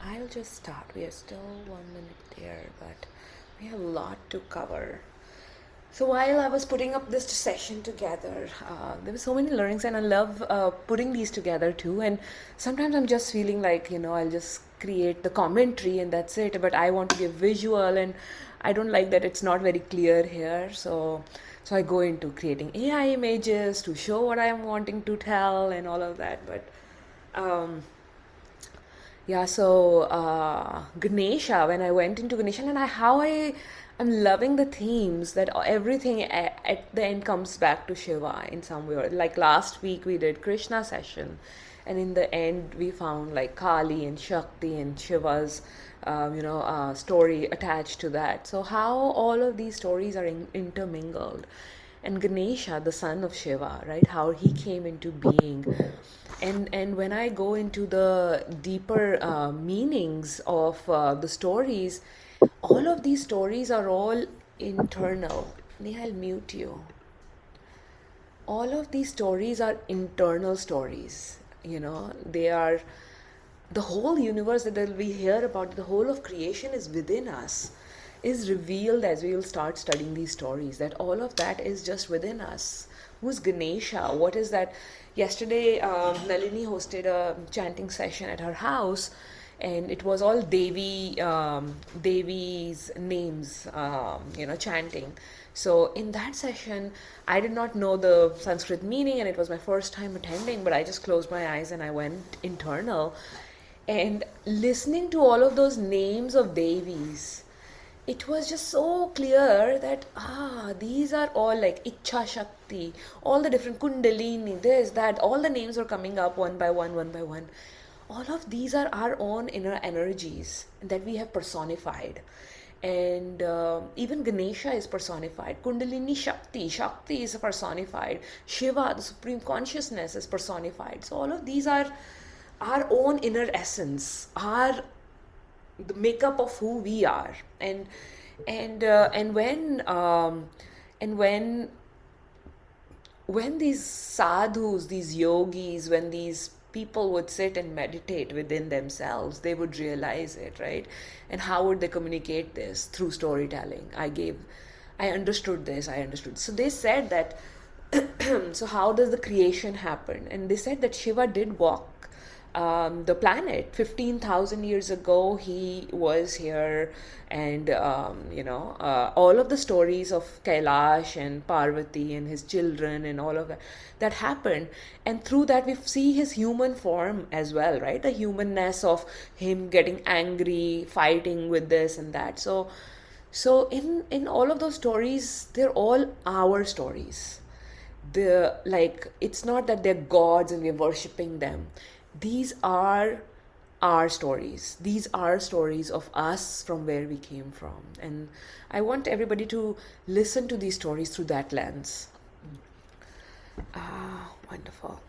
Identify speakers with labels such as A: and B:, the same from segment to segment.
A: I'll just start. We are still 1 minute there, but we have a lot to cover. So while I was putting up this session together, there were so many learnings, and I love putting these together too. And sometimes I'm just feeling like, I'll just create the commentary and that's it. But I want to give visual, and I don't like that it's not very clear here. So I go into creating AI images to show what I am wanting to tell and all of that. But um, yeah, so Ganesha, when I went into Ganesha, and I'm loving the themes that everything at the end comes back to Shiva in some way. Like last week we did Krishna session, and in the end we found like Kali and Shakti and Shiva's, story attached to that. So how all of these stories are intermingled, and Ganesha, the son of Shiva, right? How he came into being, and when I go into the deeper meanings of the stories, all of these stories are all internal. Neha, I'll mute you. All of these stories are internal stories. They are the whole universe that we hear about, the whole of creation is within us, is revealed as we will start studying these stories. That all of that is just within us. Who's Ganesha? What is that? Yesterday, Nalini hosted a chanting session at her house, and it was all Devi's names, chanting. So in that session, I did not know the Sanskrit meaning, and it was my first time attending, but I just closed my eyes and I went internal. And listening to all of those names of Devis, it was just so clear that these are all like Ichha Shakti, all the different Kundalini, this, that, all the names were coming up one by one, one by one. All of these are our own inner energies that we have personified. And even Ganesha is personified. Kundalini Shakti is personified. Shiva, the Supreme Consciousness, is personified. So all of these are our own inner essence, our the makeup of who we are. And when these sadhus, these yogis, when these people would sit and meditate within themselves, they would realize it, right? And how would they communicate this? Through storytelling. I understood this, I understood. So they said that, so how does the creation happen? And they said that Shiva did walk the planet 15,000 years ago. He was here, and all of the stories of Kailash and Parvati and his children and all of that happened, and through that we see his human form as well, right? The humanness of him getting angry, fighting with this and that. So in all of those stories, they're all our stories. It's not that they're gods and we're worshiping them. These are our stories. These are stories of us from where we came from. And I want everybody to listen to these stories through that lens. Wonderful.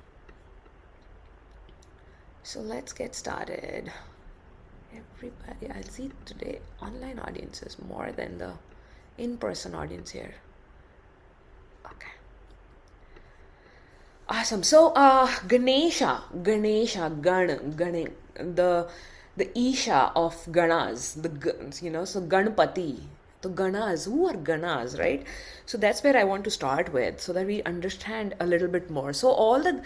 A: So let's get started. Everybody, I'll see today online audiences more than the in-person audience here. Okay. Awesome. So, Ganesha, the Isha of Ganas, so Ganpati. So Ganas, who are Ganas, right? So that's where I want to start with, so that we understand a little bit more. So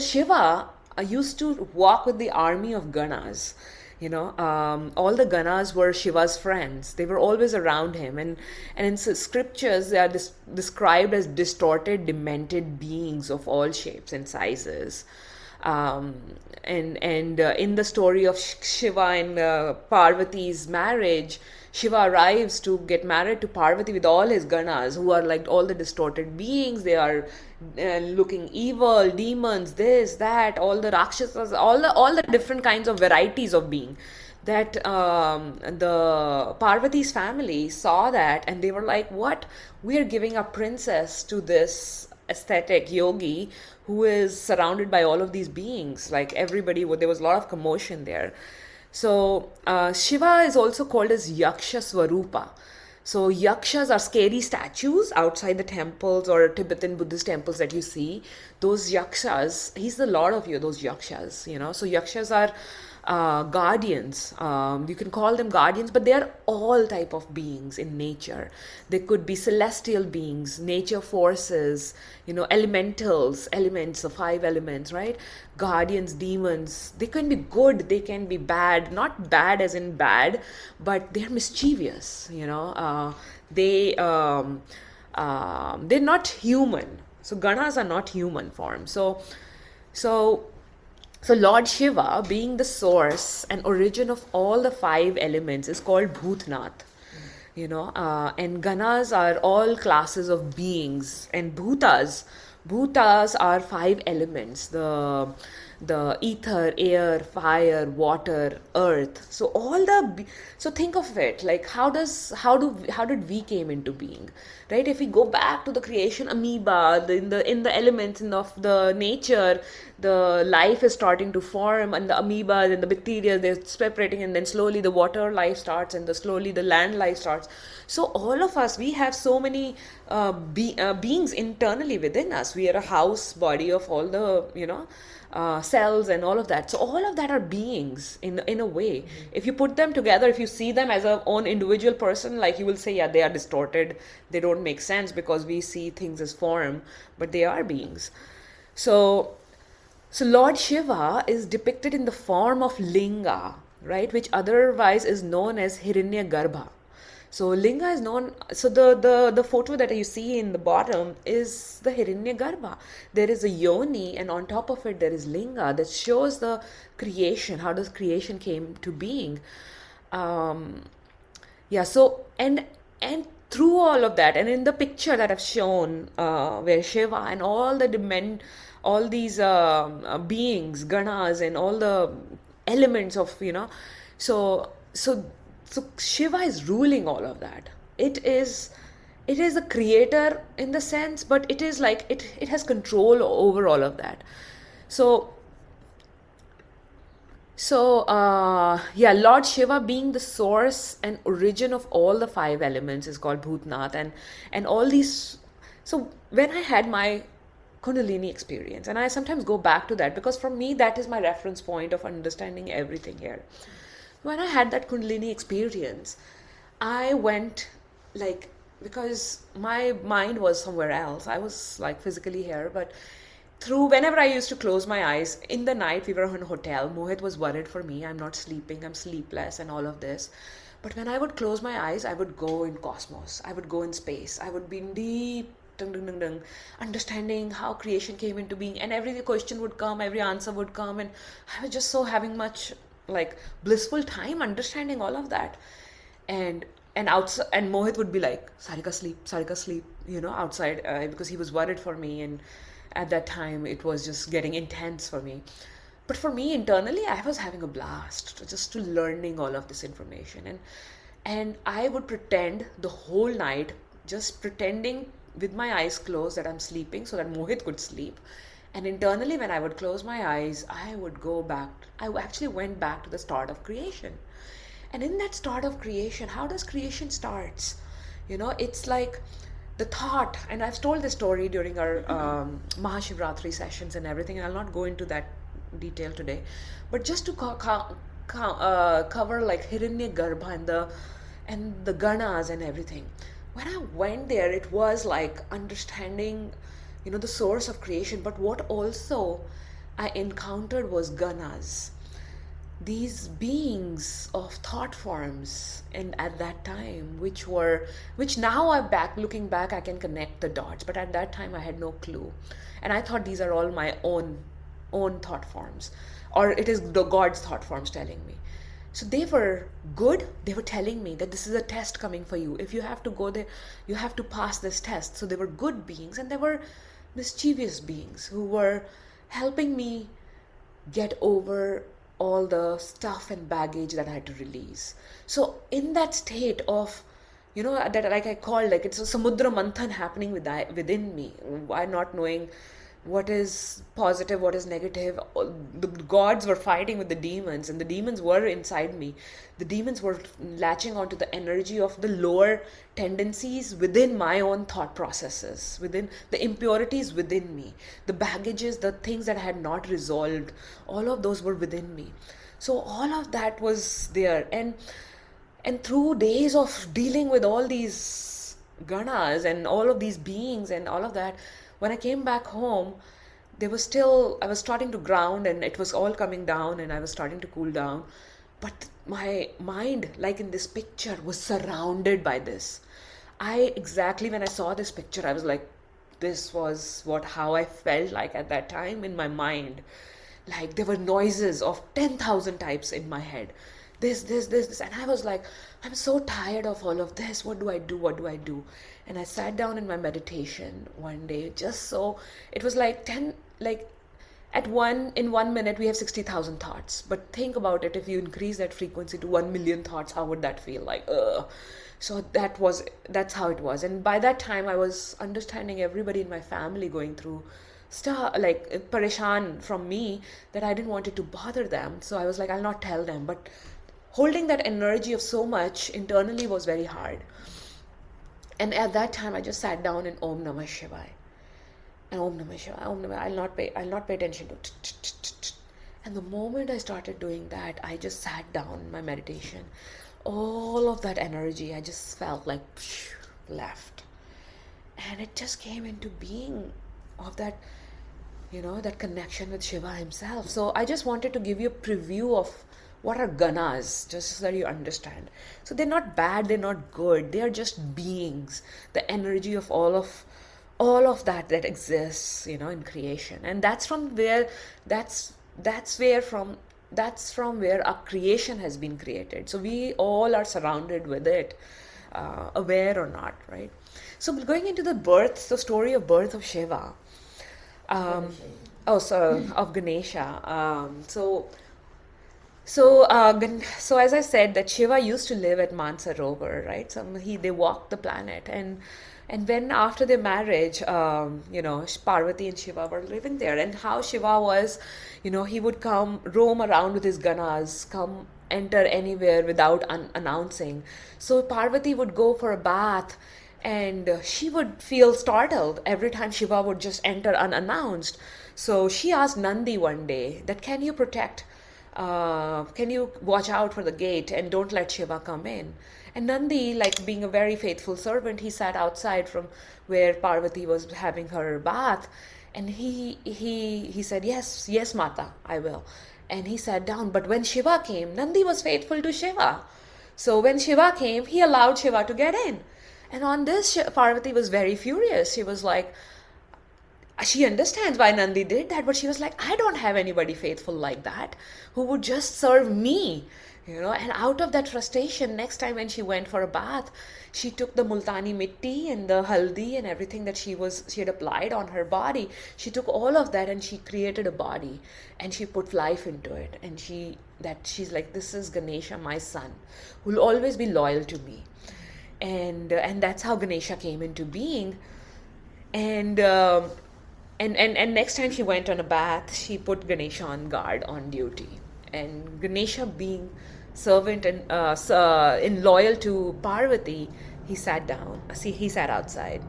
A: Shiva used to walk with the army of Ganas. All the Ganas were Shiva's friends. They were always around him, and in scriptures they are described as distorted, demented beings of all shapes and sizes. And in the story of Shiva and Parvati's marriage, Shiva arrives to get married to Parvati with all his Ganas, who are like all the distorted beings. They are looking evil, demons, this, that, all the Rakshasas, all the different kinds of varieties of being. That the Parvati's family saw that, and they were like, what? We are giving a princess to this aesthetic yogi who is surrounded by all of these beings. Like everybody, there was a lot of commotion there. So Shiva is also called as Yaksha Swarupa. So yakshas are scary statues outside the temples or Tibetan Buddhist temples that you see. Those yakshas, he's the lord of those yakshas. So yakshas are guardians. You can call them guardians, but they are all type of beings in nature. They could be celestial beings, nature forces, elementals, elements, the five elements, right? Guardians, demons. They can be good, they can be bad, not bad as in bad, but they're mischievous. They're not human. So ganas are not human form. So so Lord Shiva, being the source and origin of all the five elements, is called Bhutnath. And Ganas are all classes of beings, and Bhutas are five elements: the ether, air, fire, water, earth. So think of it like how did we came into being, right? If we go back to the creation amoeba, in the elements of the nature, the life is starting to form, and the amoeba and the bacteria, they're separating, and then slowly the water life starts, and slowly the land life starts. So all of us, we have so many beings internally within us. We are a house body of all the cells and all of that. So all of that are beings in a way. If you put them together, if you see them as a own individual person, like you will say, yeah, they are distorted, they don't make sense because we see things as form, but they are beings. So Lord Shiva is depicted in the form of linga, right, which otherwise is known as Hiranyagarbha. So linga is known. So the photo that you see in the bottom is the Hiranyagarbha. There is a yoni, and on top of it there is linga that shows the creation. How does creation came to being? So and through all of that, and in the picture that I've shown, where Shiva and all these beings, ganas, and all the elements of so Shiva is ruling all of that. It is a creator in the sense, but it is like it has control over all of that. Lord Shiva, being the source and origin of all the five elements, is called Bhutnath, and all these. So when I had my Kundalini experience, and I sometimes go back to that because for me that is my reference point of understanding everything here. When I had that Kundalini experience, I went because my mind was somewhere else. I was like physically here, but whenever I used to close my eyes in the night, we were in a hotel. Mohit was worried for me. I'm not sleeping. I'm sleepless and all of this. But when I would close my eyes, I would go in cosmos. I would go in space. I would be in deep understanding how creation came into being, and every question would come, every answer would come, and I was just so having much blissful time understanding all of that. And outside, and Mohit would be like, Sarika sleep, outside, because he was worried for me, and at that time it was just getting intense for me. But for me internally, I was having a blast just to learning all of this information, and I would pretend the whole night, just pretending with my eyes closed that I'm sleeping so that Mohit could sleep. And internally, when I would close my eyes, I would go back. I actually went back to the start of creation. And in that start of creation, how does creation starts? It's like the thought, and I've told this story during our Mahashivratri sessions and everything, and I'll not go into that detail today. But just to cover like Hiranyagarbha and the ganas and everything. When I went there, it was like understanding the source of creation. But what also I encountered was ganas, these beings of thought forms, and at that time, which now looking back, I can connect the dots. But at that time, I had no clue, and I thought these are all my own thought forms, or it is the God's thought forms telling me. So they were good. They were telling me that this is a test coming for you. If you have to go there, you have to pass this test. So they were good beings, and they were mischievous beings who were helping me get over all the stuff and baggage that I had to release. So in that state of, that like I called, like it's a samudra manthan happening within me. I'm not knowing what is positive, what is negative. The gods were fighting with the demons, and the demons were inside me. The demons were latching onto the energy of the lower tendencies within my own thought processes, within the impurities within me, the baggages, the things that I had not resolved. All of those were within me. So all of that was there, and through days of dealing with all these ganas and all of these beings and all of that, when I came back home, there was still, I was starting to ground and it was all coming down and I was starting to cool down. But my mind, like in this picture, was surrounded by this. I exactly, when I saw this picture, I was like, this was how I felt like at that time in my mind. Like there were noises of 10,000 types in my head. This. And I was like, I'm so tired of all of this. What do I do? What do I do? And I sat down in my meditation one day, just so, it was like 10, like in 1 minute we have 60,000 thoughts. But think about it, if you increase that frequency to 1 million thoughts, how would that feel like? So that's how it was. And by that time I was understanding everybody in my family going through stuff like pareshan from me, that I didn't want it to bother them. So I was like, I'll not tell them. But holding that energy of so much internally was very hard. And at that time I just sat down and Om Namah Shivaya. And Om Namah Shivaya, Om Namah, I'll not pay attention to. And the moment I started doing that, I just sat down in my meditation. All of that energy, I just felt like left. And it just came into being of that, that connection with Shiva himself. So I just wanted to give you a preview of what are ganas, just so that you understand. So they're not bad, they're not good, they are just beings, the energy of all of that exists, in creation. And that's from where our creation has been created. So we all are surrounded with it, aware or not, right? So going into the story of birth of Shiva, of Ganesha. So as I said, that Shiva used to live at Mansarovar, right? So they walked the planet, and when after their marriage, Parvati and Shiva were living there, and how Shiva was, he would come roam around with his ganas, come enter anywhere without announcing. So Parvati would go for a bath, and she would feel startled every time Shiva would just enter unannounced. So she asked Nandi one day that, can you watch out for the gate and don't let Shiva come in? And Nandi, like being a very faithful servant, he sat outside from where Parvati was having her bath, and he said, yes, Mata, I will. And he sat down. But when Shiva came, Nandi was faithful to Shiva. So when Shiva came, he allowed Shiva to get in. And on this, Parvati was very furious. She was like, she understands why Nandi did that, but she was like, I don't have anybody faithful like that who would just serve me, And out of that frustration, next time when she went for a bath, she took the multani mitti and the haldi and everything that she had applied on her body. She took all of that and she created a body and she put life into it. And she's like, this is Ganesha, my son, who will always be loyal to me. And that's how Ganesha came into being. And next time she went on a bath, she put Ganesha on guard, on duty. And Ganesha, being servant and in loyal to Parvati, he sat down. He sat outside.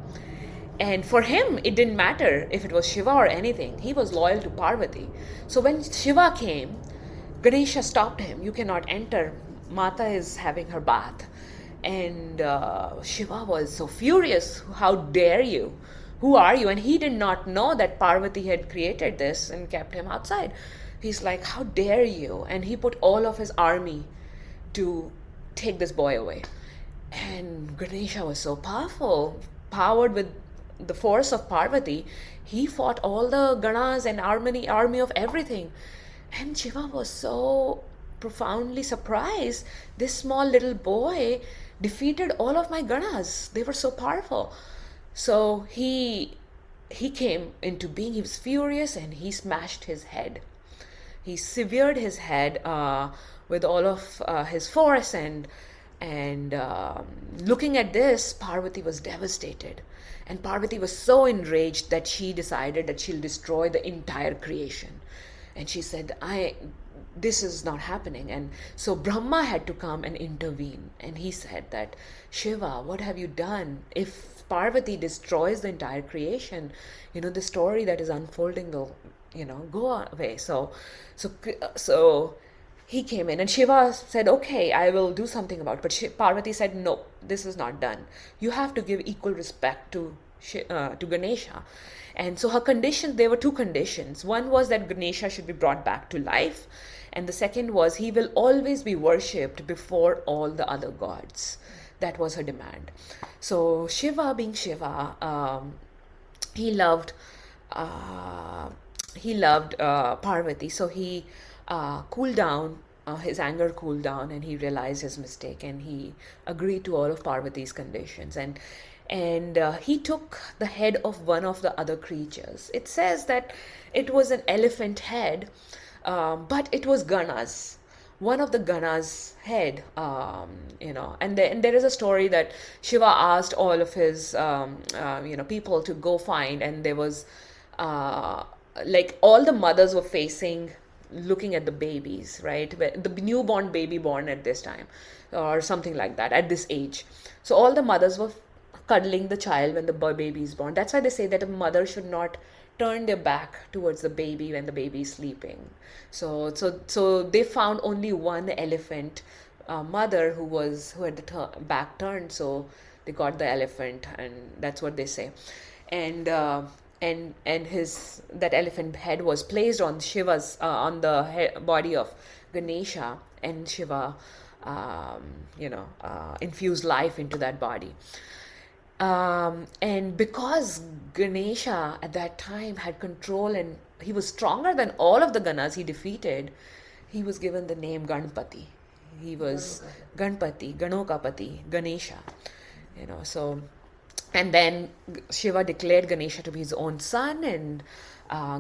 A: And for him, it didn't matter if it was Shiva or anything. He was loyal to Parvati. So when Shiva came, Ganesha stopped him. You cannot enter. Mata is having her bath. And Shiva was so furious. How dare you? Who are you? And he did not know that Parvati had created this and kept him outside. He's like, how dare you? And he put all of his army to take this boy away. And Ganesha was so powerful, powered with the force of Parvati. He fought all the ganas and army of everything. And Shiva was so profoundly surprised. This small little boy defeated all of my ganas. They were so powerful. So he came into being. He was furious and he smashed his head. He severed his head with all of his force, and looking at this, Parvati was devastated. And Parvati was so enraged that she decided that she'll destroy the entire creation. And she said, this is not happening. And so Brahma had to come and intervene. And he said that, Shiva, what have you done? If Parvati destroys the entire creation, the story that is unfolding will, go away. So he came in, and Shiva said, okay, I will do something about it. But Parvati said, no, this is not done. You have to give equal respect to Ganesha. And so her conditions, there were two conditions. One was that Ganesha should be brought back to life, and the second was he will always be worshipped before all the other gods. That was her demand. So Shiva, being Shiva, he loved uh, Parvati. So he cooled down, his anger cooled down, and he realized his mistake, and he agreed to all of Parvati's conditions. And he took the head of one of the other creatures. It says that it was an elephant head, but it was Gana's. One of the Gana's head, and there is a story that Shiva asked all of his, people to go find, and there was, like all the mothers were facing, looking at the babies, right? The newborn baby born at this time, or something like that, at this age. So all the mothers were cuddling the child when the baby is born. That's why they say that a mother should not turn their back towards the baby when the baby is sleeping. So they found only one elephant mother who had the back turned. So they got the elephant, and that's what they say. And his that elephant head was placed on Shiva's on the body of Ganesha, and Shiva, infused life into that body. And because Ganesha at that time had control, and he was stronger than all of the Ganas he defeated, he was given the name Ganpati. He was Ganpati, Ganokapati, Ganesha. So, and then Shiva declared Ganesha to be his own son, and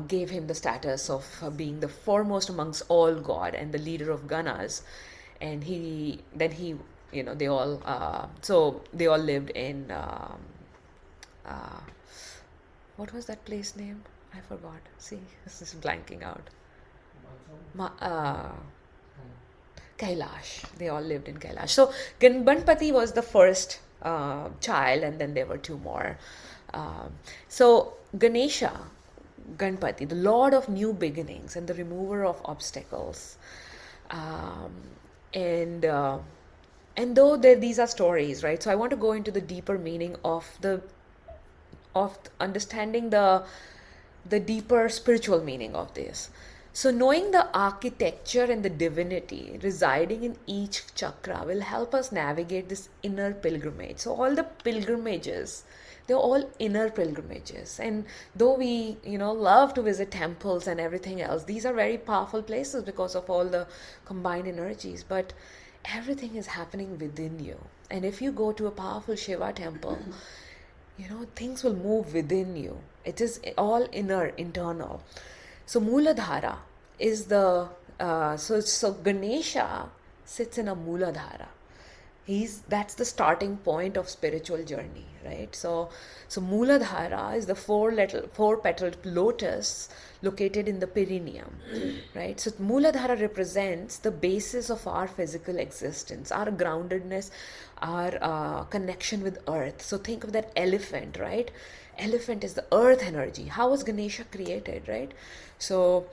A: gave him the status of being the foremost amongst all god and the leader of Ganas. And they all lived in what was that place name? I forgot. See, this is blanking out. Kailash. They all lived in Kailash. So Ganpati was the first child, and then there were two more. So Ganesha, Ganpati, the Lord of new beginnings and the remover of obstacles. And though these are stories, right? So I want to go into the deeper meaning of understanding the deeper spiritual meaning of this. So knowing the architecture and the divinity residing in each chakra will help us navigate this inner pilgrimage. So all the pilgrimages, they're all inner pilgrimages. And though we, love to visit temples and everything else, these are very powerful places because of all the combined energies. But everything is happening within you. And if you go to a powerful Shiva temple, things will move within you. It is all inner, internal. So Mooladhara is so Ganesha sits in a Mooladhara. That's the starting point of spiritual journey, right? So Mooladhara is the four-petaled lotus located in the perineum, right? So Mooladhara represents the basis of our physical existence, our groundedness, our connection with earth. So think of that elephant, right? Elephant is the earth energy. How was Ganesha created, right? So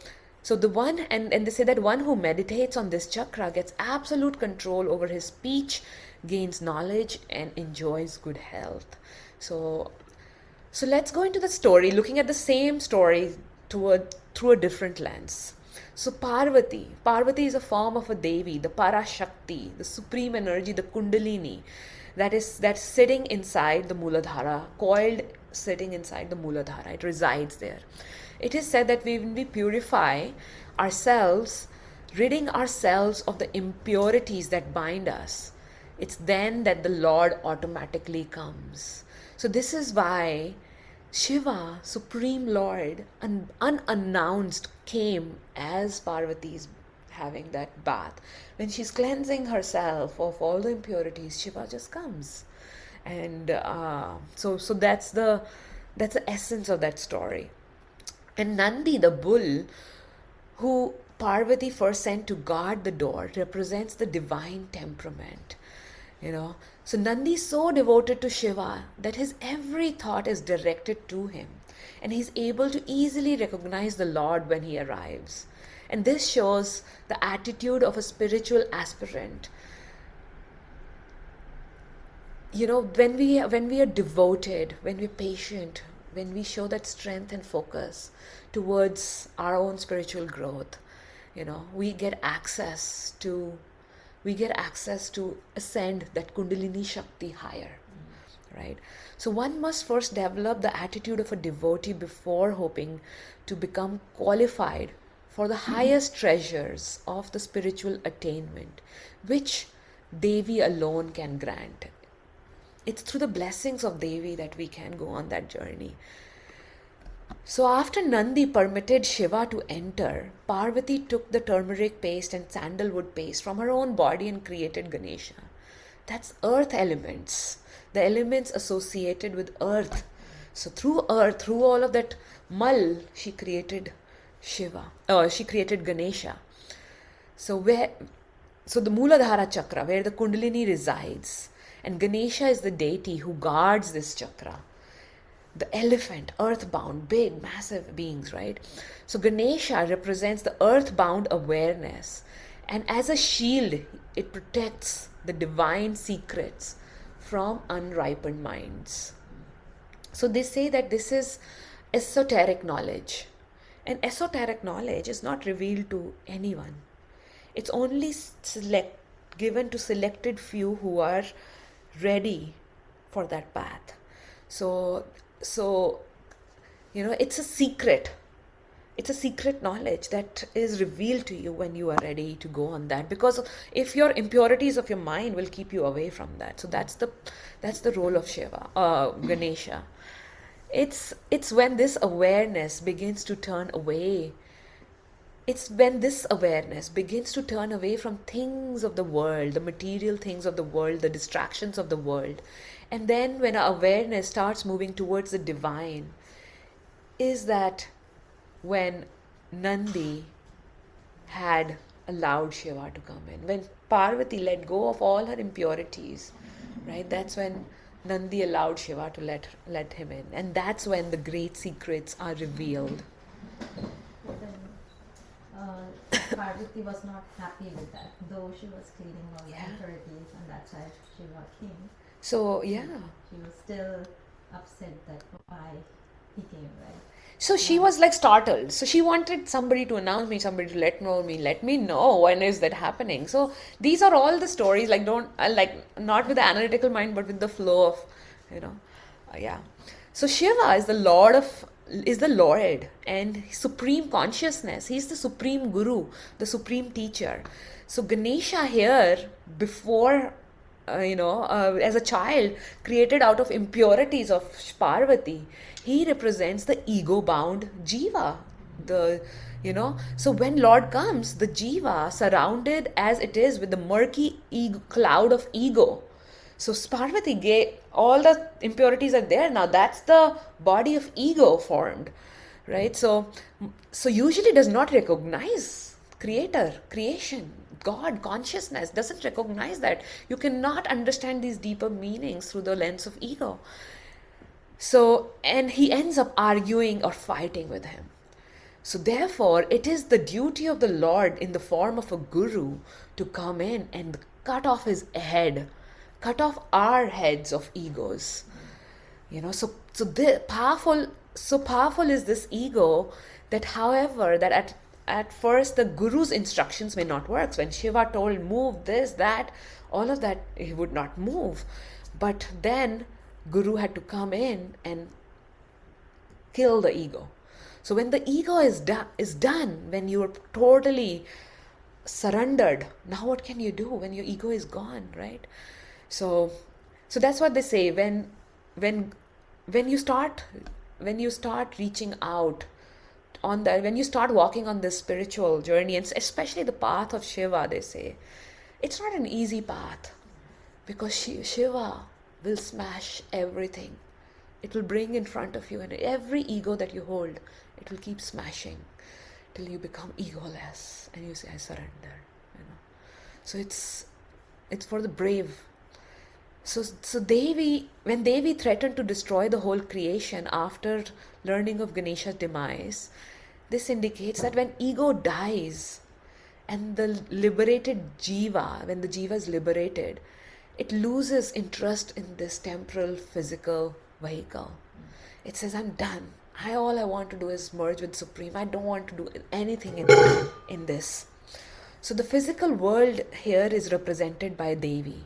A: the one, and they say that one who meditates on this chakra gets absolute control over his speech, gains knowledge, and enjoys good health. So let's go into the story, looking at the same story through a different lens. So Parvati is a form of a Devi, the Parashakti, the supreme energy, the Kundalini, that's sitting inside the Mooladhara, coiled, sitting inside the Mooladhara. It resides there. It is said that when we purify ourselves, ridding ourselves of the impurities that bind us, it's then that the Lord automatically comes. So this is why Shiva, Supreme Lord, unannounced came as Parvati's having that bath. When she's cleansing herself of all the impurities, Shiva just comes. And so that's the essence of that story. And Nandi, the bull, who Parvati first sent to guard the door, represents the divine temperament. So Nandi is so devoted to Shiva that his every thought is directed to him, and he's able to easily recognize the Lord when he arrives. And this shows the attitude of a spiritual aspirant. You know, when we are devoted, when we're patient, when we show that strength and focus towards our own spiritual growth, you know, we get access to ascend that Kundalini Shakti higher, right? So one must first develop the attitude of a devotee before hoping to become qualified for the highest treasures of the spiritual attainment, which Devi alone can grant. It's through the blessings of Devi that we can go on that journey. So after Nandi permitted Shiva to enter, Parvati took the turmeric paste and sandalwood paste from her own body and created Ganesha. That's earth elements, the elements associated with earth. So through earth, through all of that mal, she created she created Ganesha. So the Mooladhara chakra, where the Kundalini resides, and Ganesha is the deity who guards this chakra. The elephant, earthbound, big, massive beings, right? So Ganesha represents the earthbound awareness. And as a shield, it protects the divine secrets from unripened minds. So they say that this is esoteric knowledge. And esoteric knowledge is not revealed to anyone. It's only given to selected few who are ready for that path. So you know, it's a secret knowledge that is revealed to you when you are ready to go on that, because if your impurities of your mind will keep you away from that. So that's the role of Ganesha. It's when this awareness begins to turn away. It's when this awareness begins to turn away from things of the world, the material things of the world, the distractions of the world. And then when our awareness starts moving towards the divine, is that when Nandi had allowed Shiva to come in. When Parvati let go of all her impurities, right? That's when Nandi allowed Shiva to let him in. And that's when the great secrets are revealed.
B: Parvati was not happy with that, though she was cleaning all the impurities, and that's why Shiva came.
A: So, yeah.
B: She was still upset that why he came, right?
A: So she was like startled. So she wanted somebody to announce me, somebody to let me know when is that happening. So these are all the stories, like not with the analytical mind, but with the flow of, you know, yeah. So Shiva is the Lord and supreme consciousness. He's the supreme guru, the supreme teacher. So Ganesha here, before as a child, created out of impurities of Parvati, he represents the ego-bound jiva. So when Lord comes, the jiva, surrounded as it is with the murky cloud of ego. So Parvati gave all the impurities are there now. That's the body of ego formed, right? So usually does not recognize creation, God, consciousness, doesn't recognize that. You cannot understand these deeper meanings through the lens of ego. So, and he ends up arguing or fighting with him. So therefore, it is the duty of the Lord in the form of a guru to come in and cut off his head, cut off our heads of egos. So powerful is this ego that, however, that at first the guru's instructions may not work. So when Shiva told move this, that, all of that, he would not move. But then Guru had to come in and kill the ego. So when the ego is done, when you are totally surrendered, now what can you do when your ego is gone, right? So that's what they say. When you start reaching out on that, when you start walking on this spiritual journey, and especially the path of Shiva, they say it's not an easy path, because Shiva will smash everything. It will bring in front of you, and every ego that you hold, it will keep smashing till you become egoless and you say, I surrender. So it's for the brave. So when Devi threatened to destroy the whole creation after learning of Ganesha's demise, This indicates that when ego dies and the liberated jiva, when the jiva is liberated, it loses interest in this temporal physical vehicle. It says, I'm done. All I want to do is merge with Supreme. I don't want to do anything in this. So the physical world here is represented by Devi.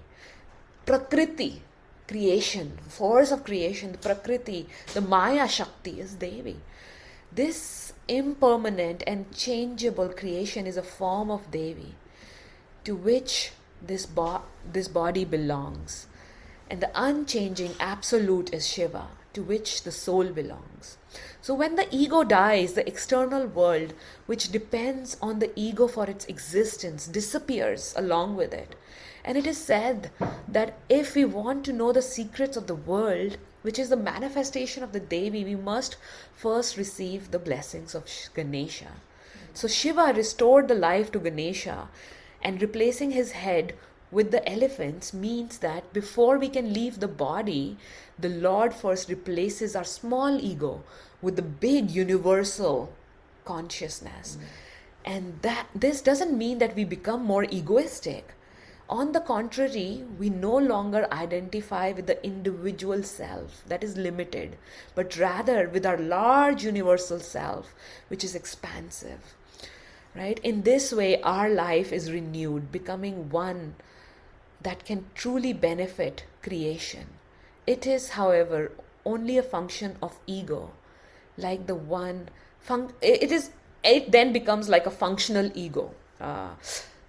A: Prakriti, creation, force of creation, the Prakriti, the Maya Shakti is Devi. This impermanent and changeable creation is a form of Devi to which this body belongs. And the unchanging absolute is Shiva, to which the soul belongs. So when the ego dies, the external world, which depends on the ego for its existence, disappears along with it. And it is said that if we want to know the secrets of the world, which is the manifestation of the Devi, we must first receive the blessings of Ganesha. So Shiva restored the life to Ganesha, and replacing his head with the elephants means that before we can leave the body, the Lord first replaces our small ego with the big universal consciousness. And that this doesn't mean that we become more egoistic. On the contrary, we no longer identify with the individual self that is limited, but rather with our large universal self, which is expansive. Right? In this way, our life is renewed, becoming one that can truly benefit creation. It is, however, only a function of ego, like the one. It then becomes like a functional ego.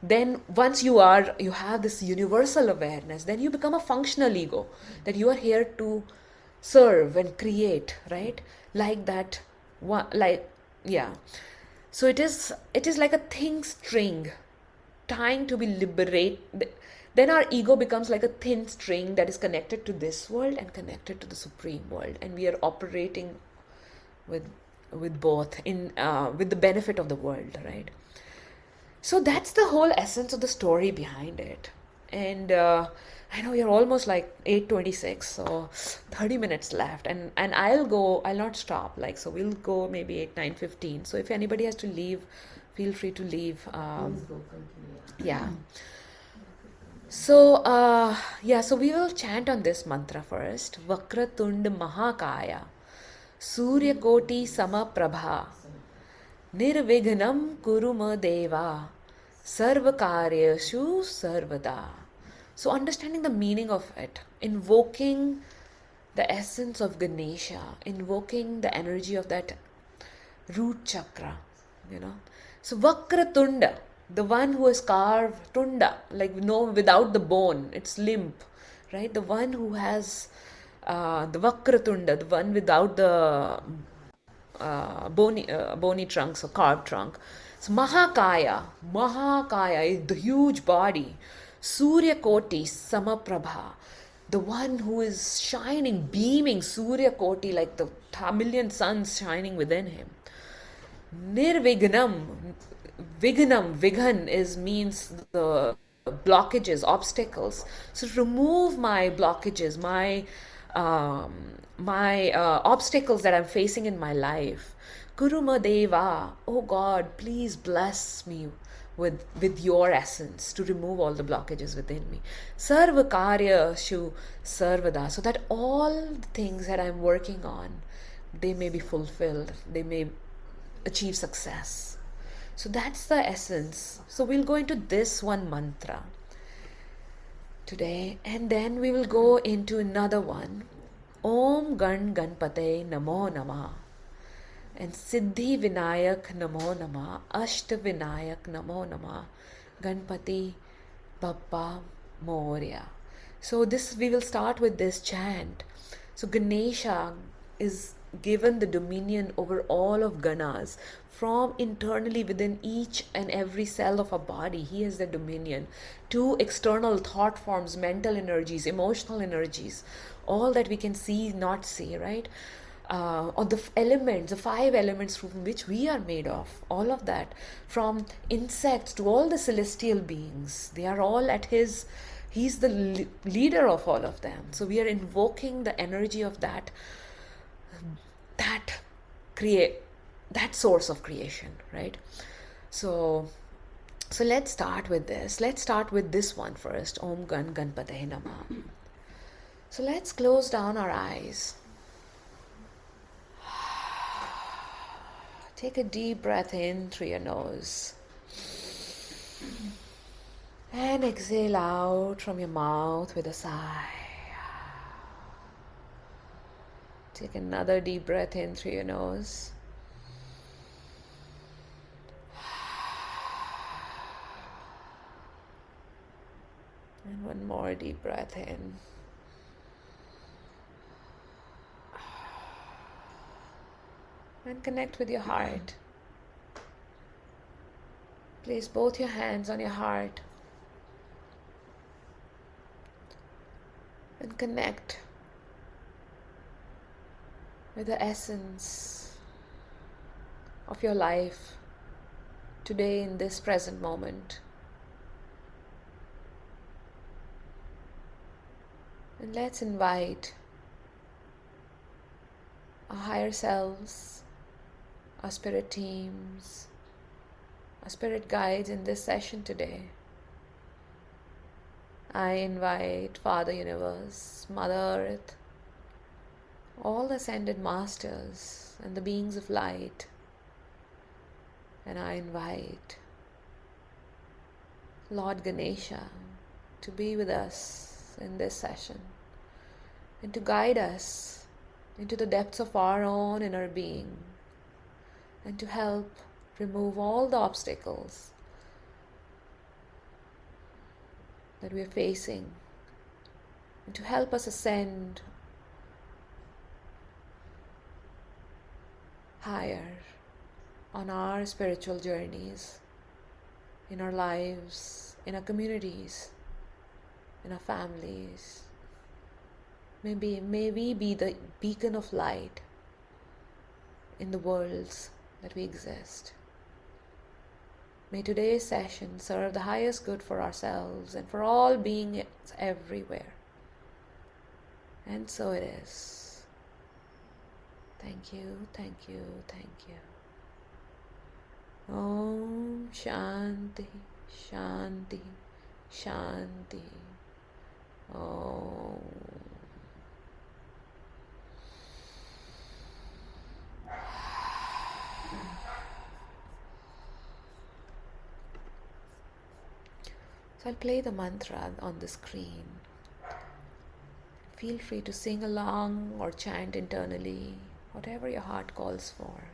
A: Then once you have this universal awareness, then you become a functional ego, that you are here to serve and create, right? Like that one, so it is like a thin string trying to be liberated. Then our ego becomes like a thin string that is connected to this world and connected to the supreme world, and we are operating with both with the benefit of the world, right? So that's the whole essence of the story behind it. And I know you're almost like 8:26, so 30 minutes left, and I'll not stop, like, so we'll go maybe 9:15. So if anybody has to leave, feel free to leave.
C: Please go continue.
A: Yeah. So so we will chant on this mantra first. Vakratund Mahakaya Surya Koti Samaprabha Nirvignam Kuruma Deva Sarvakaryashu Sarvada. So understanding the meaning of it, invoking the essence of Ganesha, invoking the energy of that root chakra, So Vakratunda, the one who is carved, Tunda, like without the bone, it's limp, right? The one who has the Vakratunda, the one without the bony trunk, so carved trunk. So Mahakaya is the huge body. Surya Koti Samaprabha, the one who is shining, beaming, Surya Koti, like the million suns shining within him. Nirvignam, Vighan means the blockages, obstacles. So remove my blockages, my obstacles that I'm facing in my life. Kuruma Deva, oh God, please bless me with your essence to remove all the blockages within me. Sarva Karya Shu Sarvada, so that all the things that I'm working on, they may be fulfilled, they may achieve success. So that's the essence. So we'll go into this one mantra today, and then we will go into another one. Om Gan Ganpate Namo Namah, and Siddhi Vinayak Namo Namah, Ashta Vinayak Namo Namah, Ganpati Bappa Moria. So this, we will start with this chant. So Ganesha is given the dominion over all of Ganas, from internally within each and every cell of a body. He has the dominion to external thought forms, mental energies, emotional energies, all that we can see, not see, right? Or the elements, the 5 elements from which we are made of, all of that, from insects to all the celestial beings, they are all at his, he's the leader of all of them. So we are invoking the energy of that that source of creation, right? So let's start with this. Let's start with this one first. Om Gan Ganpataye Namah. So let's close down our eyes. Take a deep breath in through your nose. And exhale out from your mouth with a sigh. Take another deep breath in through your nose. And one more deep breath in. And connect with your heart. Place both your hands on your heart. And connect with the essence of your life today in this present moment. And let's invite our higher selves, our spirit teams, our spirit guides in this session today. I invite Father Universe, Mother Earth, all the ascended masters and the beings of light. And I invite Lord Ganesha to be with us in this session and to guide us into the depths of our own inner being and to help remove all the obstacles that we are facing and to help us ascend higher on our spiritual journeys, in our lives, in our communities, in our families. May we be the beacon of light in the worlds that we exist. May today's session serve the highest good for ourselves and for all beings everywhere. And so it is. Thank you, thank you, thank you. Om Shanti, Shanti, Shanti. Om. So I'll play the mantra on the screen. Feel free to sing along or chant internally, whatever your heart calls for.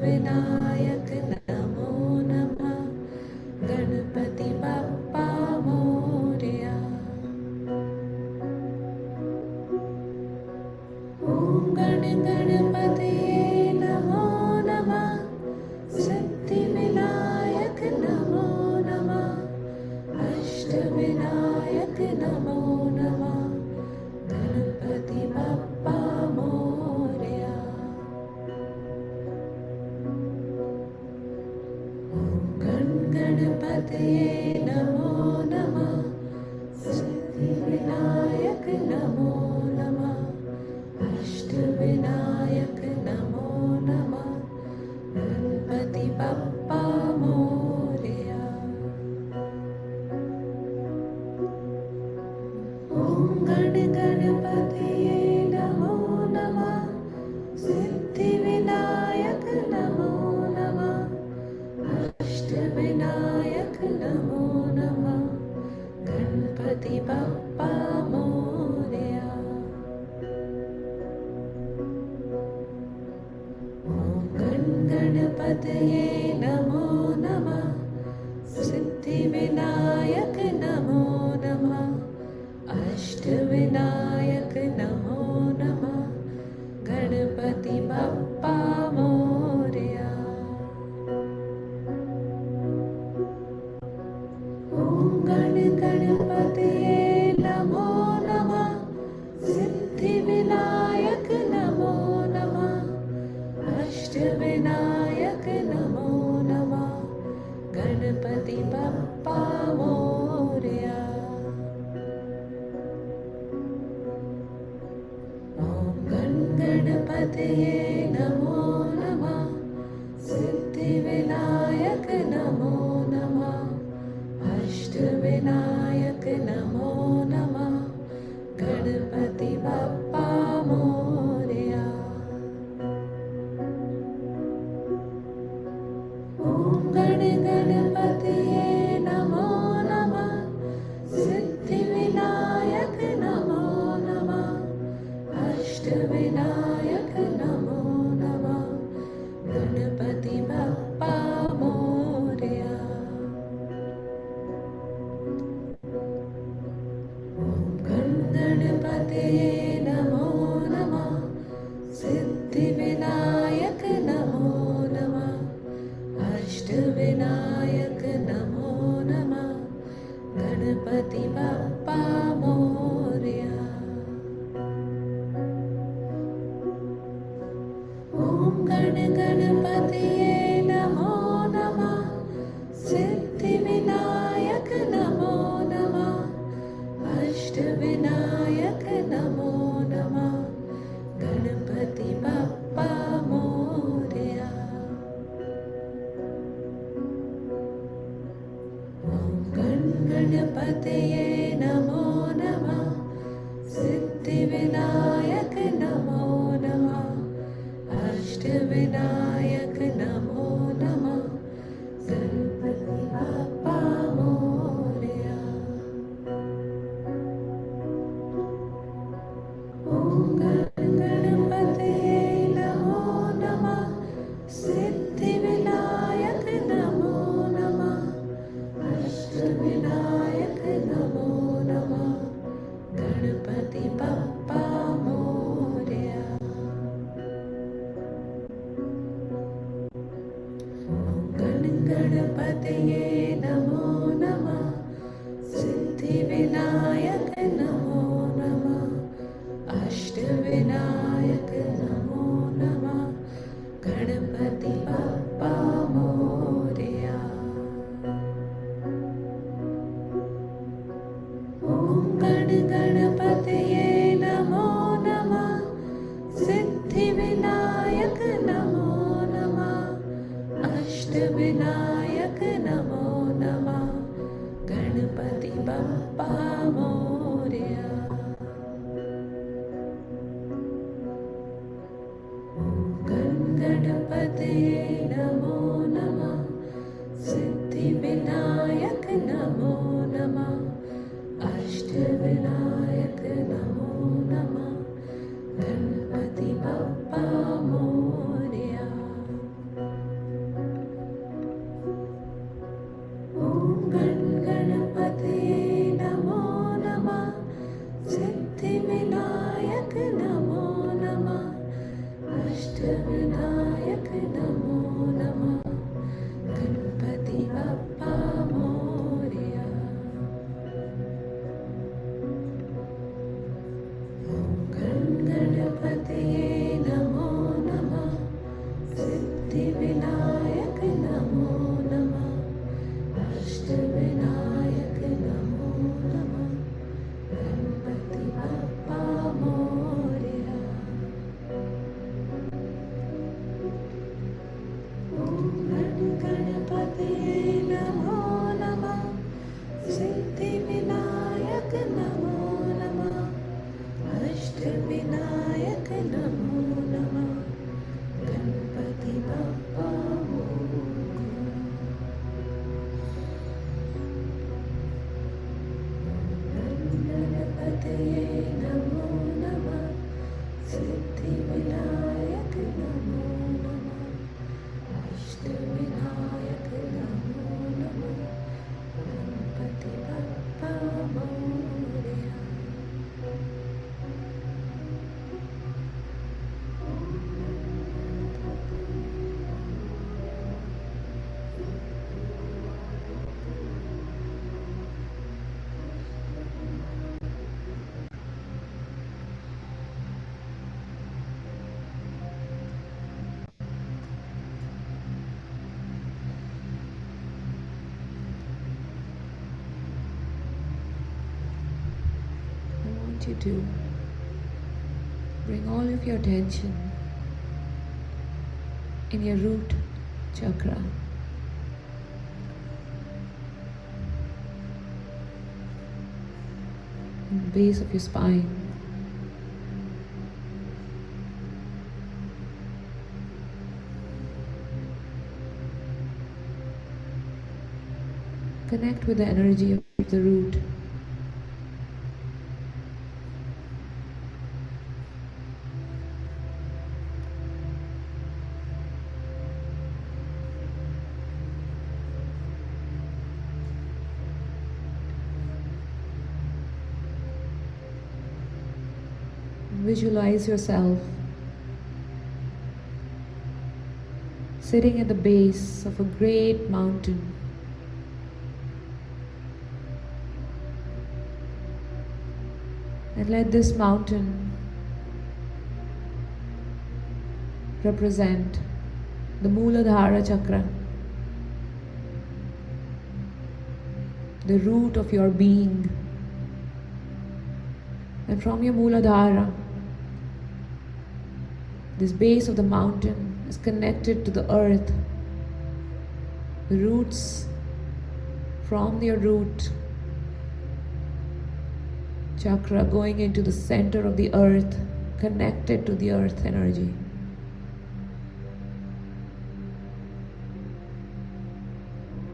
A: Ashtavinayak नमो नमः गणपति बप्पा मोरया। ॐ गणपतये नमो नमः सिद्धिविनायक नमो नमः अष्टविनायक नमो नमः गणपति बप्पा मोरया। ॐ गणपतये नमो नमः सिद्धिविनायक नमो नमः अष्टविनायक नमो नमः गणपति बप्पा मोरया। ॐ गणपतये नमो नमः सिद्धिविनायक नमो नमः अष्टविनायक नमो नमः गणपति बप्पा मोरया। गणपतये नमो नमः सिद्धिविनायक नमो नमः अष्टविनायक नमो नमः गणपति बप्पा मोरया। ॐ गणपतये नमो नमः सिद्धिविनायक नमो नमः अष्टविनायक नमो नमः गणपति बप्पा मोरया। ॐ गणपतये नमो नमः सिद्धिविनायक नमो नमः अष्टविनायक नमो नमः गणपति बप्पा मोरया। ॐ गणपतये नमो नमः सिद्धिविनायक नमो नमः अष्टविनायक नमो नमः गणपति बप्पा मोरया। ॐ गणपतये नमो नमः सिद्धिविनायक नमो नमः अष्टविनायक नमो नमः गणपति बप्पा मोरया। ॐ गणपतये नमो नमः सिद्धिविनायक नमो नमः अष्टविनायक नमो नमः गणपति बप्पा मोरया। अष्टविनायक नमो नमः गणपति बप्पा गणपतये नमो नमः सिद्धिविनायक नमो नमः अष्टविनायक नमो नमः Ganpati Bappa Morya. I want you to bring all of your attention in your root chakra. In the base of your spine. Connect with the energy of the root. Visualize yourself sitting at the base of a great mountain. And let this mountain represent the Mooladhara chakra, the root of your being. And from your Mooladhara, this base of the mountain is connected to the earth. The roots from your root chakra going into the center of the earth, connected to the earth energy.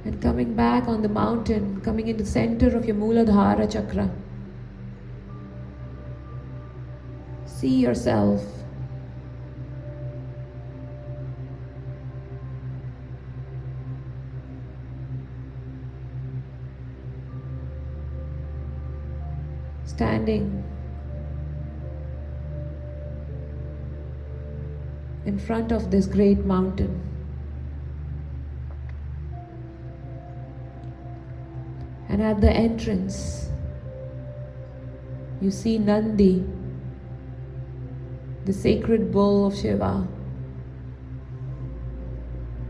A: And coming back on the mountain, coming into the center of your Mooladhara chakra. See yourself standing in front of this great mountain. And at the entrance, you see Nandi, the sacred bull of Shiva,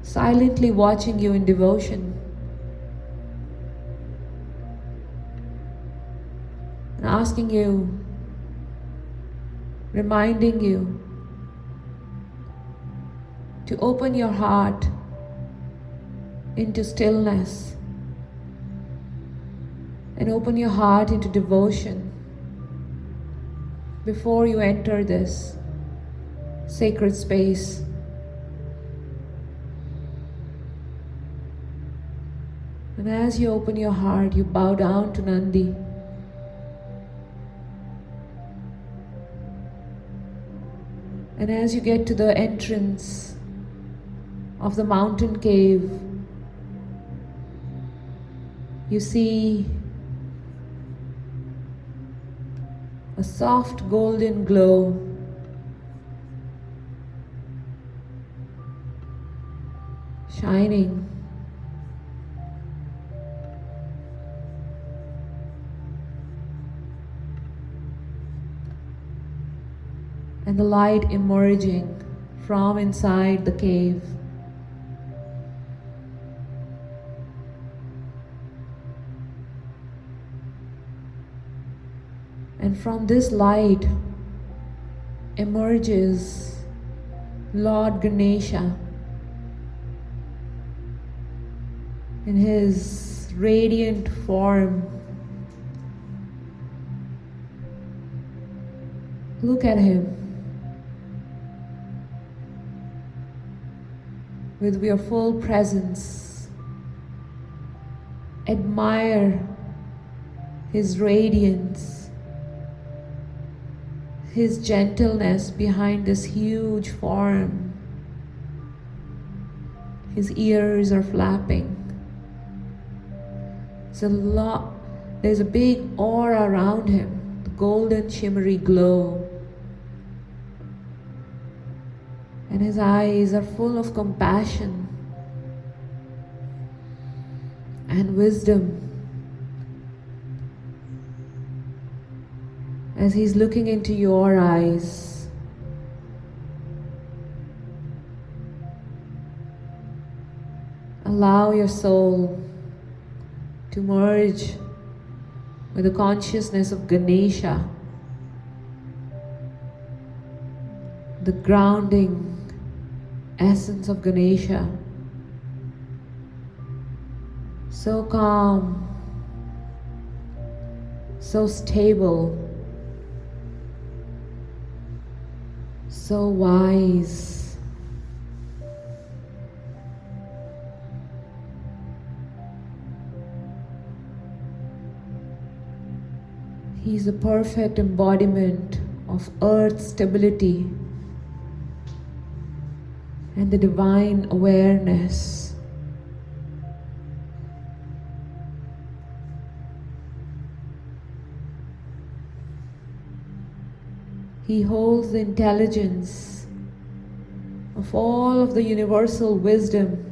A: silently watching you in devotion. And asking you, reminding you to open your heart into stillness and open your heart into devotion before you enter this sacred space. And as you open your heart, you bow down to Nandi. And as you get to the entrance of the mountain cave, you see a soft golden glow shining. And the light emerging from inside the cave. And from this light emerges Lord Ganesha in his radiant form, Look at him with your full presence. Admire his radiance, his gentleness behind this huge form. His ears are flapping. There's a big aura around him, the golden shimmery glow. And his eyes are full of compassion and wisdom as he's looking into your eyes. Allow your soul to merge with the consciousness of Ganesha, the grounding essence of Ganesha. So calm, so stable, so wise. He's a perfect embodiment of earth's stability and the divine awareness. He holds the intelligence of all of the universal wisdom.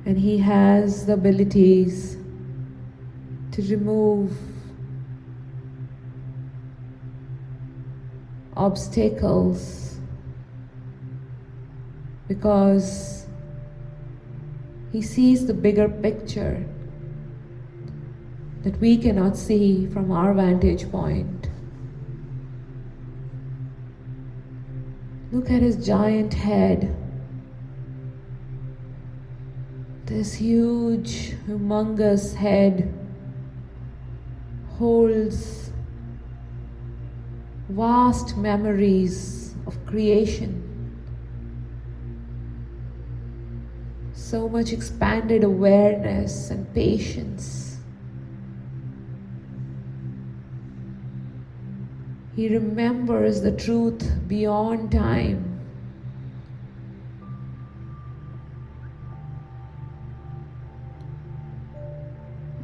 A: And he has the abilities to remove obstacles because he sees the bigger picture that we cannot see from our vantage point. Look at his giant head. This huge, humongous head holds vast memories of creation. So much expanded awareness and patience. He remembers the truth beyond time.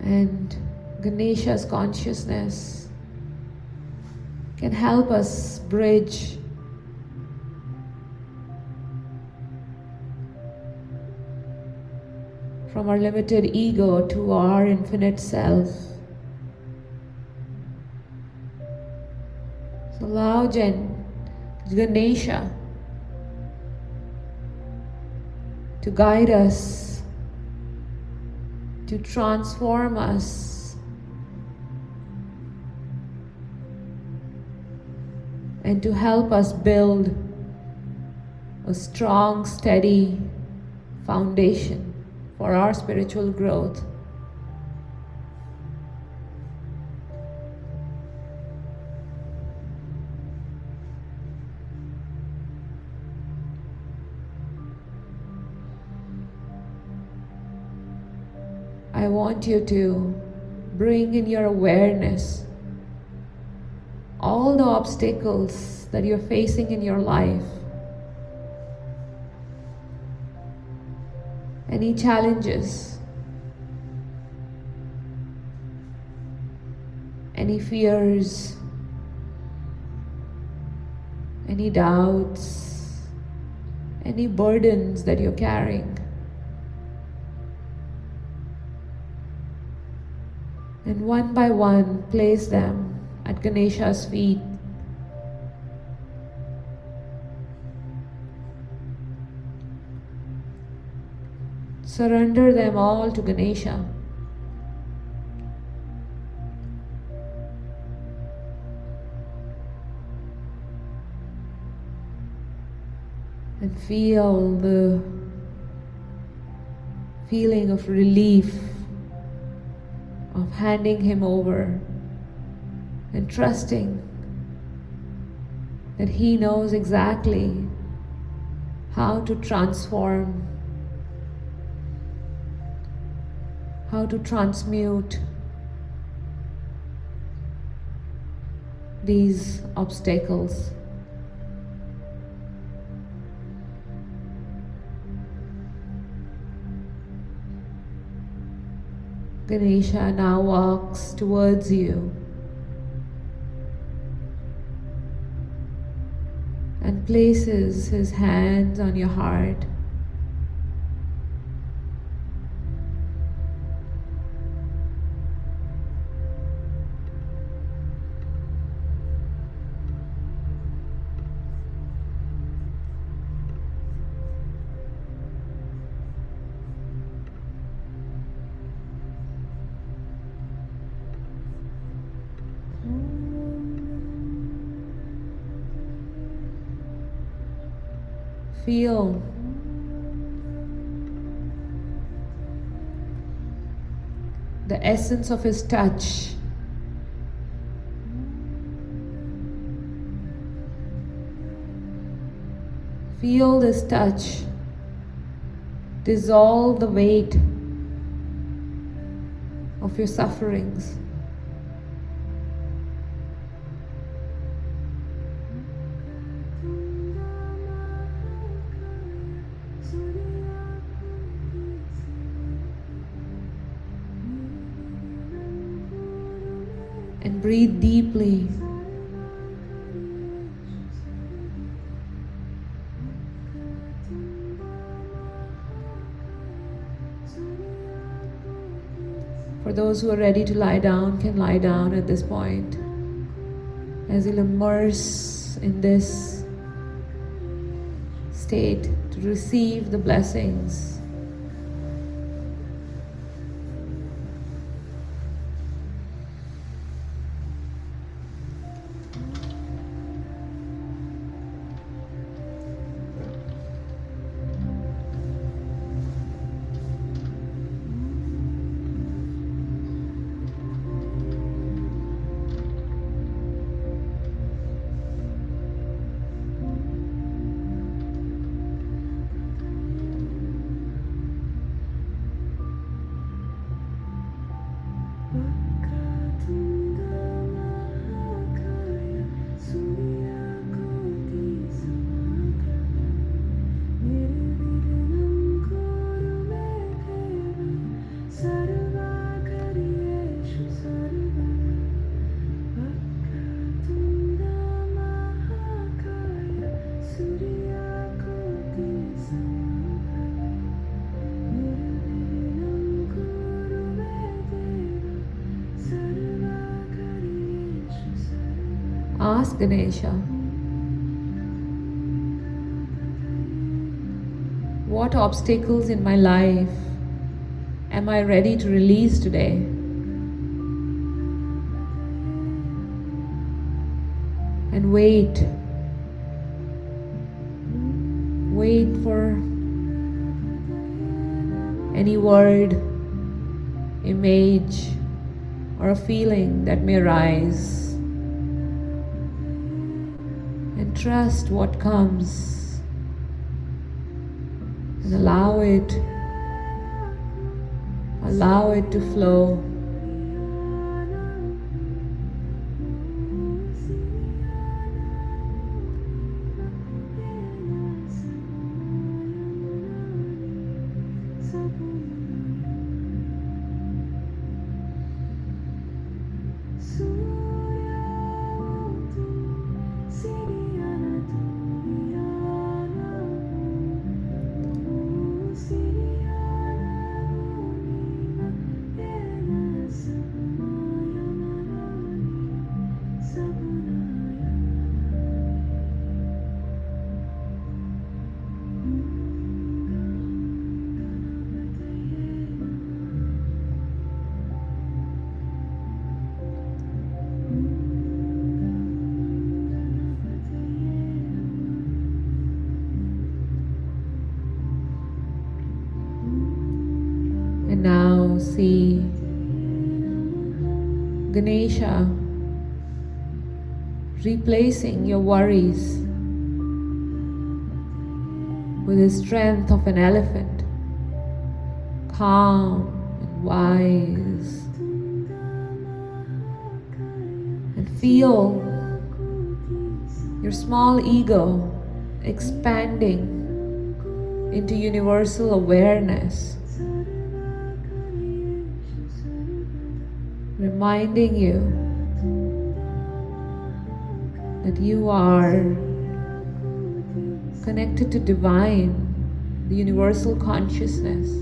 A: And Ganesha's consciousness can help us bridge from our limited ego to our infinite self. So allow Ganesha to guide us, to transform us, and to help us build a strong, steady foundation for our spiritual growth. I want you to bring in your awareness all the obstacles that you're facing in your life, any challenges, any fears, any doubts, any burdens that you're carrying. And one by one, place them at Ganesha's feet. Surrender them all to Ganesha. And feel the feeling of relief, of of handing him over and trusting that he knows exactly how to transform, how to transmute these obstacles. Ganesha now walks towards you and places his hands on your heart. Feel the essence of his touch. Feel this touch dissolve the weight of your sufferings. And breathe deeply. For those who are ready to lie down, can lie down at this point, as you'll immerse in this state to receive the blessings. Ask Ganesha, what obstacles in my life am I ready to release today? And wait. Wait for any word, image, or a feeling that may arise. And trust what comes and allow it to flow. And now see Ganesha, replacing your worries with the strength of an elephant, calm and wise. And feel your small ego expanding into universal awareness, reminding you that you are connected to divine, the universal consciousness.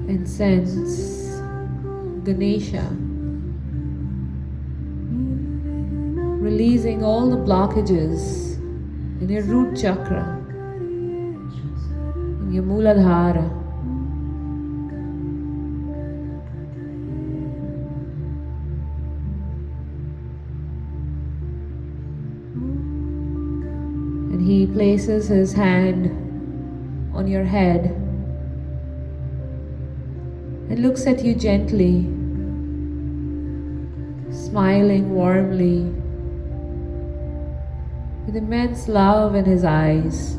A: And sense Ganesha releasing all the blockages in your root chakra, in your Muladhara. And he places his hand on your head and looks at you gently, smiling warmly, with immense love in his eyes.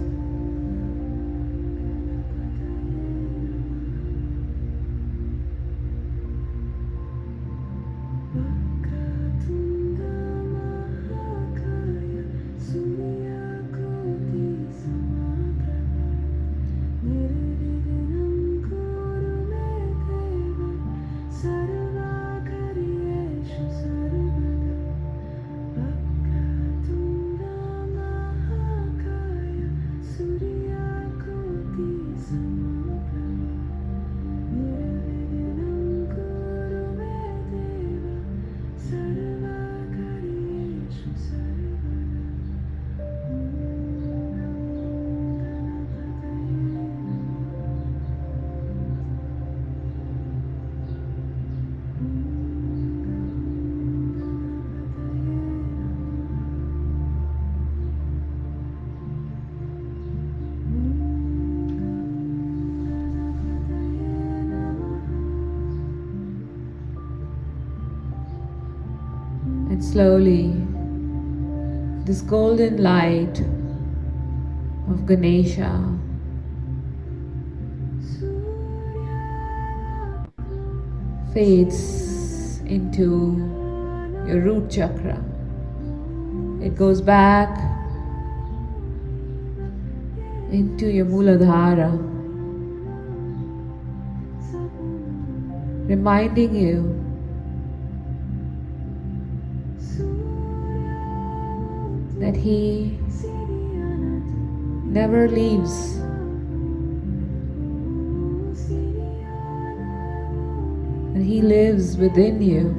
A: And slowly, this golden light of Ganesha fades into your root chakra. It goes back into your Muladhara, reminding you that he never leaves. And he lives within you.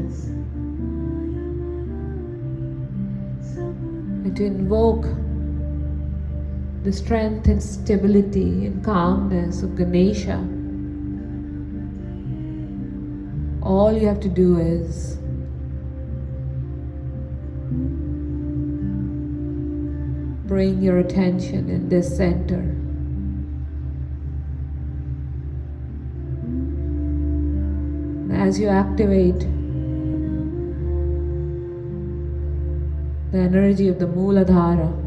A: And to invoke the strength and stability and calmness of Ganesha, all you have to do is bring your attention in this center. And as you activate the energy of the Mooladhara.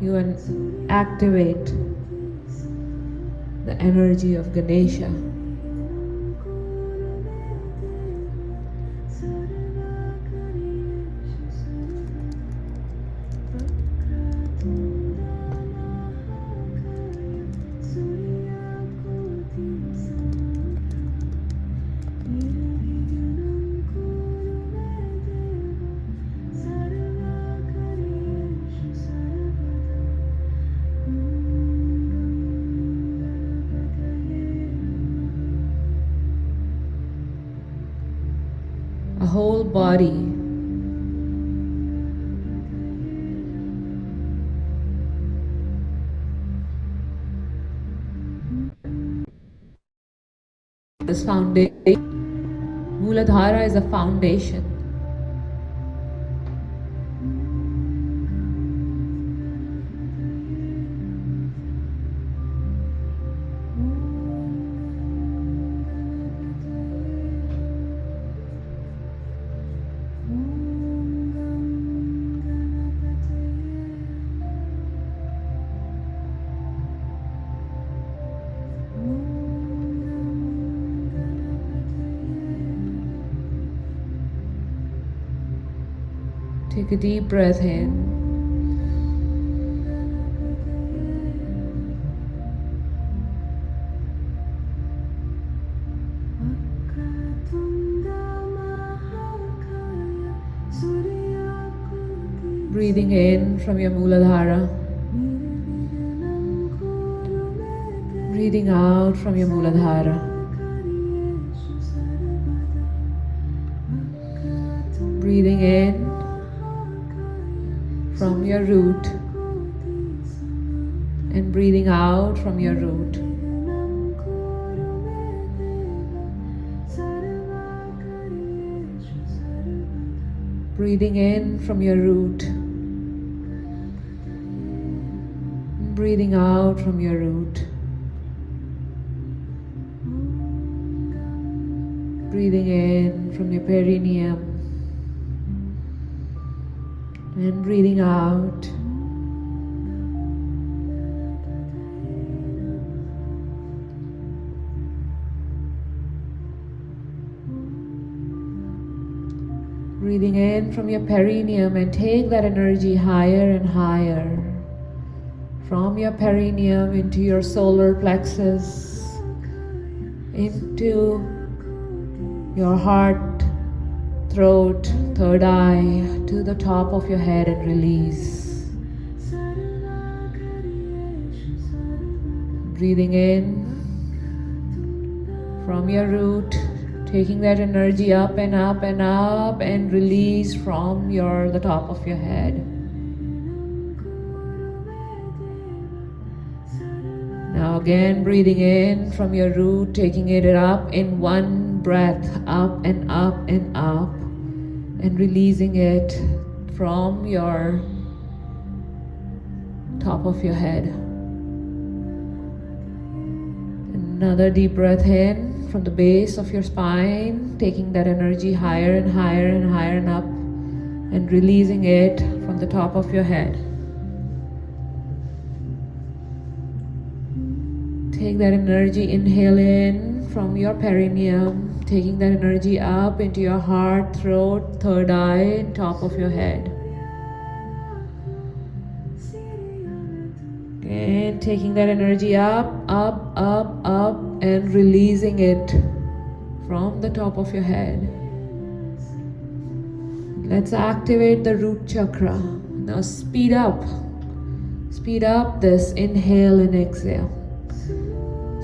A: You activate the energy of Ganesha. A whole body this foundation. Mooladhara is a foundation. Take a deep breath in. Breathing in from your Mooladhara. Breathing out from your Mooladhara. Breathing in from your root and breathing out from your root. Breathing in from your root. Breathing out from your root. Breathing in from your perineum. And breathing out. Breathing in from your perineum and take that energy higher and higher. From your perineum into your solar plexus, into your heart, throat, third eye, to the top of your head and release. Breathing in from your root, taking that energy up and up and up and release from the top of your head. Now again, breathing in from your root, taking it up in one breath, up and up and up, and releasing it from your top of your head. Another deep breath in from the base of your spine, taking that energy higher and higher and higher and up, and releasing it from the top of your head. Take that energy, inhale in from your perineum, taking that energy up into your heart, throat, third eye, and top of your head. And taking that energy up, up, up, up, and releasing it from the top of your head. Let's activate the root chakra. Now speed up this inhale and exhale.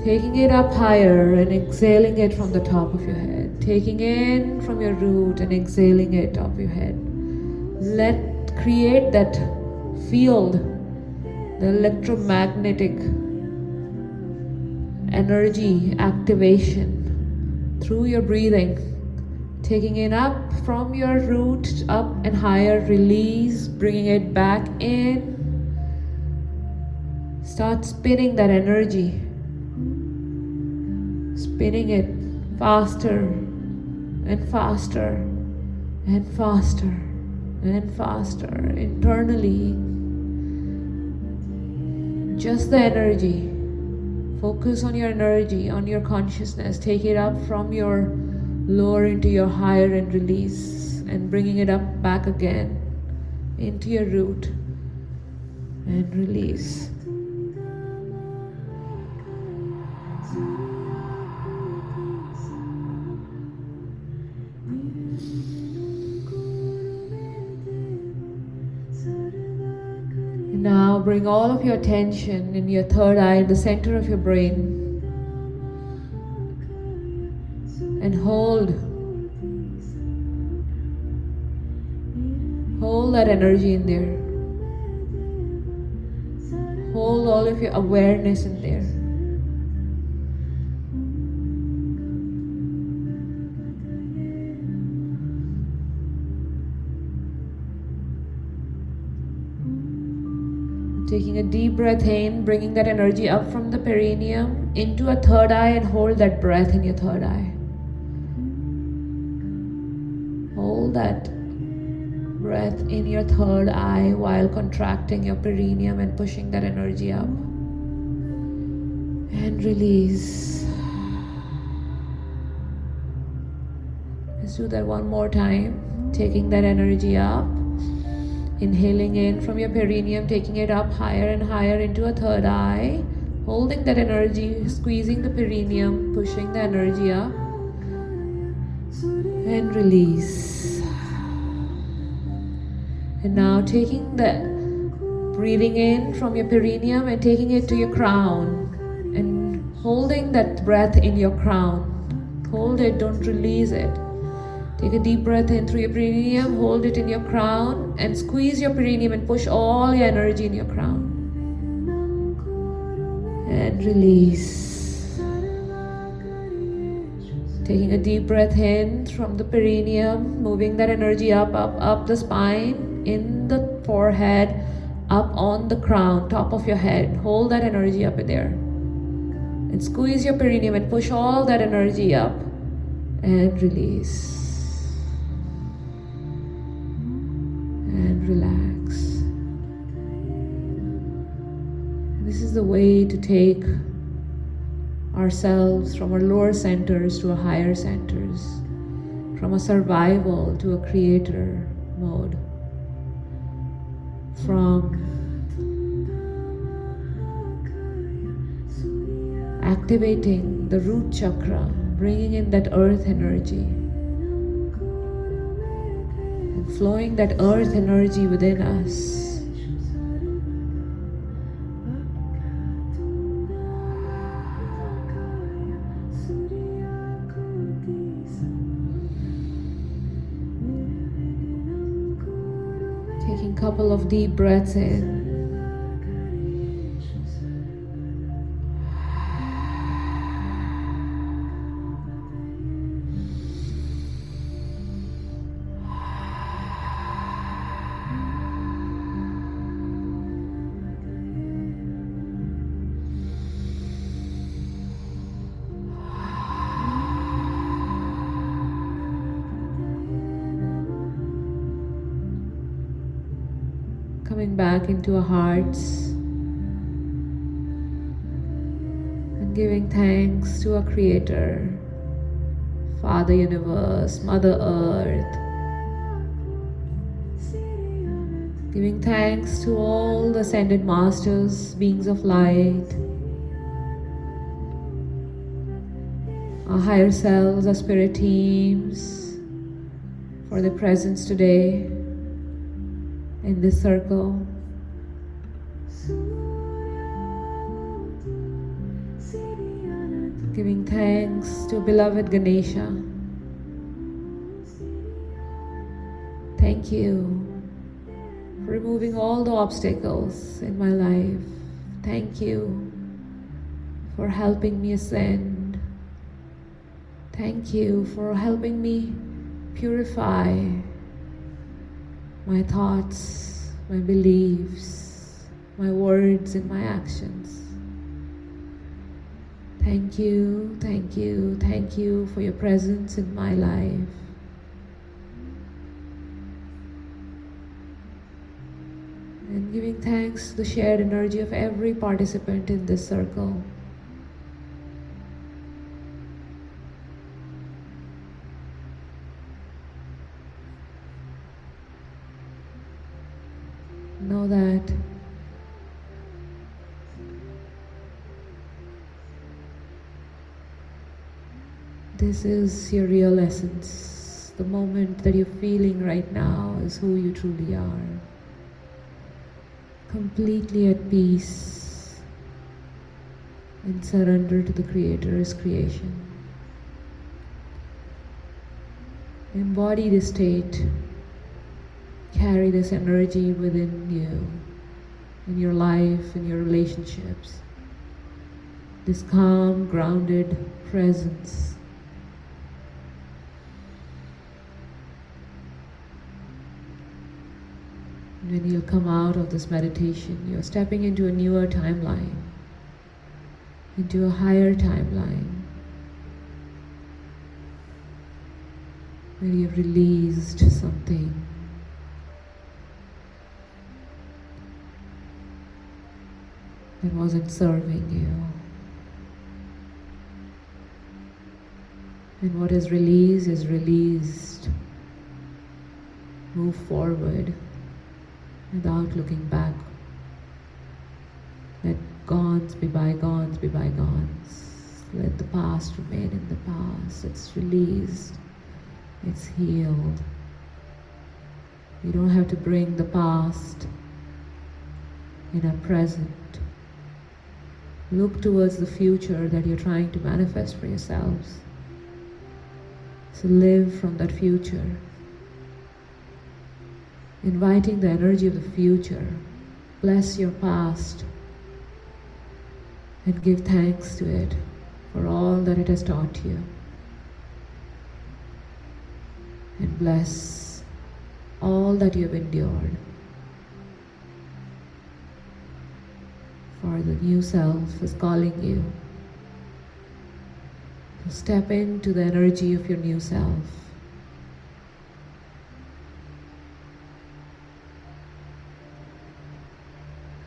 A: Taking it up higher and exhaling it from the top of your head. Taking in from your root and exhaling it top of your head. Create that field, the electromagnetic energy activation through your breathing. Taking it up from your root, up and higher, release, bringing it back in, Start spinning that energy. Spinning it faster and faster and faster and faster internally. Just the energy. Focus on your energy, on your consciousness. Take it up from your lower into your higher and release, and bringing it up back again into your root and release. Now bring all of your attention in your third eye, in the center of your brain, and hold that energy in there. Hold all of your awareness in there. Taking a deep breath in, bringing that energy up from the perineum into a third eye, and hold that breath in your third eye. Hold that breath in your third eye while contracting your perineum and pushing that energy up. And release. Let's do that one more time. Taking that energy up. Inhaling in from your perineum, taking it up higher and higher into a third eye. Holding that energy, squeezing the perineum, pushing the energy up. And release. And now taking the breathing in from your perineum and taking it to your crown. And holding that breath in your crown. Hold it, don't release it. Take a deep breath in through your perineum, hold it in your crown, and squeeze your perineum and push all your energy in your crown. And release. Taking a deep breath in from the perineum, moving that energy up the spine, in the forehead, up on the crown, top of your head. Hold that energy up in there. And squeeze your perineum and push all that energy up. And release. And relax. This is the way to take ourselves from our lower centers to our higher centers, from a survival to a creator mode, from activating the root chakra, bringing in that earth energy, flowing that earth energy within us. Taking a couple of deep breaths in. Coming back into our hearts and giving thanks to our Creator, Father Universe, Mother Earth. Giving thanks to all the ascended masters, beings of light, our higher selves, our spirit teams, for their presence today in this circle. Giving thanks to beloved Ganesha. Thank you for removing all the obstacles in my life. Thank you for helping me ascend. Thank you for helping me purify my thoughts, my beliefs, my words and my actions. Thank you, thank you, thank you for your presence in my life. And giving thanks to the shared energy of every participant in this circle. Know that this is your real essence. The moment that you're feeling right now is who you truly are. Completely at peace and surrender to the Creator's creation. Embody this state. Carry this energy within you, in your life, in your relationships. This calm, grounded presence. When you'll come out of this meditation, you're stepping into a newer timeline, into a higher timeline, where you've released something that wasn't serving you. And what is released. Move forward without looking back. Let gones be bygones be bygones. Let the past remain in the past. It's released. It's healed. You don't have to bring the past in a present. Look towards the future that you're trying to manifest for yourselves. So live from that future. Inviting the energy of the future. Bless your past. And give thanks to it for all that it has taught you. And bless all that you have endured. For the new self is calling you. So step into the energy of your new self.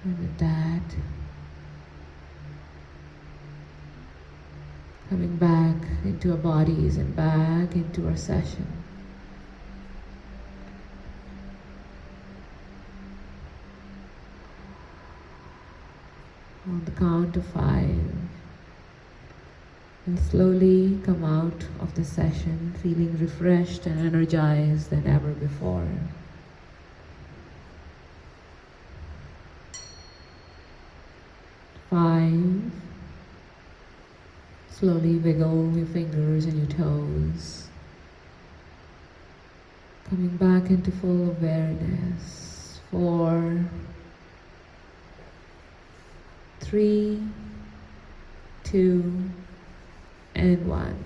A: And with that, coming back into our bodies and back into our session. On the count of 5, and slowly come out of the session feeling refreshed and energized than ever before. 5. Slowly wiggle your fingers and your toes. Coming back into full awareness. 4, 3, 2, and 1.